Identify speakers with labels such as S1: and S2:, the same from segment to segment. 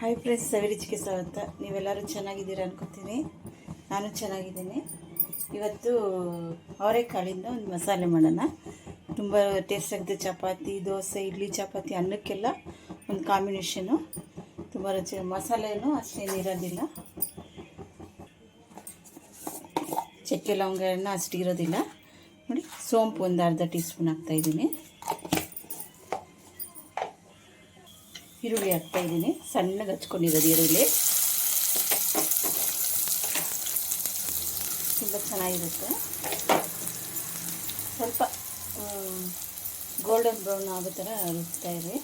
S1: Hi friends, ಸವಿರುಚಿಗೆ ಸ್ವಾಗತ. ನೀವೆಲ್ಲರೂ ಚೆನ್ನಾಗಿದ್ದೀರಾ ಅನ್ಕೋತೀನಿ. ನಾನು ಚೆನ್ನಾಗಿದ್ದೀನಿ. ಇವತ್ತು ಅವರೆಕಾಳಿಂದ ಒಂದು ಮಸಾಲೆ ಮಾಡೋಣ. ತುಂಬ ಟೇಸ್ಟ್ ಆಗುತ್ತೆ. ಚಪಾತಿ, ದೋಸೆ, ಇಡ್ಲಿ, ಚಪಾತಿ, ಅನ್ನಕ್ಕೆಲ್ಲ ಒಂದು ಕಾಂಬಿನೇಷನು ತುಂಬ ರುಚಿ. ಮಸಾಲೆನೂ ಅಷ್ಟೇನು ಇರೋದಿಲ್ಲ, ಚಕ್ಕೆ ಲವಂಗ ಅಷ್ಟು ಇರೋದಿಲ್ಲ ನೋಡಿ. ಸೋಂಪು ಒಂದು ಅರ್ಧ ಟೀ ಸ್ಪೂನ್ ಹಾಕ್ತಾಯಿದ್ದೀನಿ. ಈರುಳ್ಳಿ ಹಾಕ್ತಾಯಿದ್ದೀನಿ, ಸಣ್ಣಗೆ ಹಚ್ಕೊಂಡಿರೋದು ಈರುಳ್ಳಿ. ತುಂಬ ಚೆನ್ನಾಗಿರುತ್ತೆ. ಸ್ವಲ್ಪ ಗೋಲ್ಡನ್ ಬ್ರೌನ್ ಆಗೋ ಥರ ರುಚ್ತಾಯಿದೆ.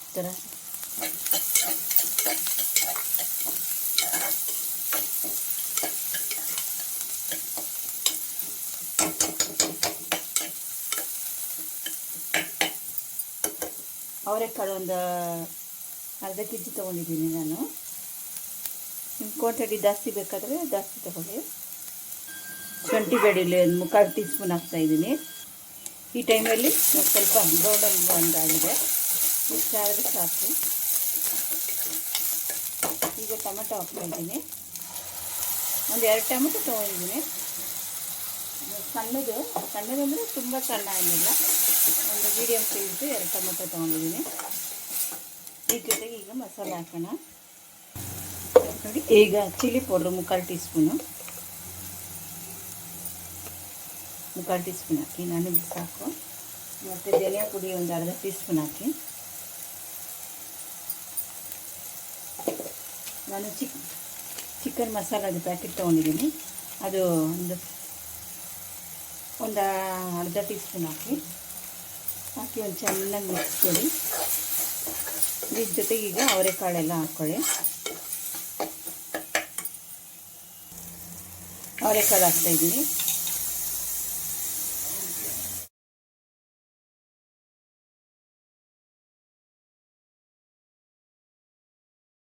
S1: ಈ ಥರ ಅವರೆಕಾಳು ಒಂದು ಅರ್ಧ ಕೆ ಜಿ ತೊಗೊಂಡಿದ್ದೀನಿ ನಾನು. ನಿಮ್ಮ ಕ್ವಾಂಟಿಟಿ ಜಾಸ್ತಿ ಬೇಕಾದರೆ ಜಾಸ್ತಿ ತೊಗೊಳ್ಳಿ. ಶುಂಠಿ ಬೆಳ್ಳುಳ್ಳಿ ಒಂದು ಮುಕ್ಕಾಲು ಟೀ ಸ್ಪೂನ್ ಹಾಕ್ತಾಯಿದ್ದೀನಿ. ಈ ಟೈಮಲ್ಲಿ ಸ್ವಲ್ಪ ಗೋಲ್ಡನ್ ಬ್ರೌನ್ ಆಗಿದೆ, ಇಷ್ಟ ಆದರೆ ಸಾಕು. ಈಗ ಟೊಮೆಟೊ ಹಾಕ್ತಾಯಿದ್ದೀನಿ. ಒಂದು 2 ಟೊಮೆಟೊ ತೊಗೊಂಡಿದ್ದೀನಿ. ಸಣ್ಣದಂದರೆ ತುಂಬ ಸಣ್ಣ ಏನಿಲ್ಲ, ಒಂದು ಮೀಡಿಯಮ್ ಸೈಜ್ದು 2 ಟೊಮೆಟೊ ತೊಗೊಂಡಿದ್ದೀನಿ. ಈ ಜೊತೆಗೆ ಈಗ ಮಸಾಲೆ ಹಾಕೋಣ ನೋಡಿ. ಈಗ ಚಿಲ್ಲಿ ಪೌಡ್ರು ಮುಕ್ಕಾಲು ಟೀ ಸ್ಪೂನು ಹಾಕಿ, ನನಗೆ ಸಾಕು. ಮತ್ತು ಧನಿಯಾ ಪುಡಿ ಒಂದು ಅರ್ಧ ಟೀ ಸ್ಪೂನ್ ಹಾಕಿ. ನಾನು ಚಿಕನ್ ಮಸಾಲದ ಪ್ಯಾಕೆಟ್ ತೊಗೊಂಡಿದ್ದೀನಿ, ಅದು ಒಂದು ಅರ್ಧ ಟೀ ಸ್ಪೂನ್ ಹಾಕಿ ಒಂದು ಚೆನ್ನಾಗಿ ಮಿಕ್ಸ್ ಕೊಡಿ. ಇದ್ರ ಜೊತೆಗೆ ಈಗ ಅವರೆಕಾಳೆಲ್ಲ ಹಾಕ್ಕೊಳ್ಳಿ. ಅವರೆಕಾಳು ಹಾಕ್ತಾಯಿದ್ದೀನಿ.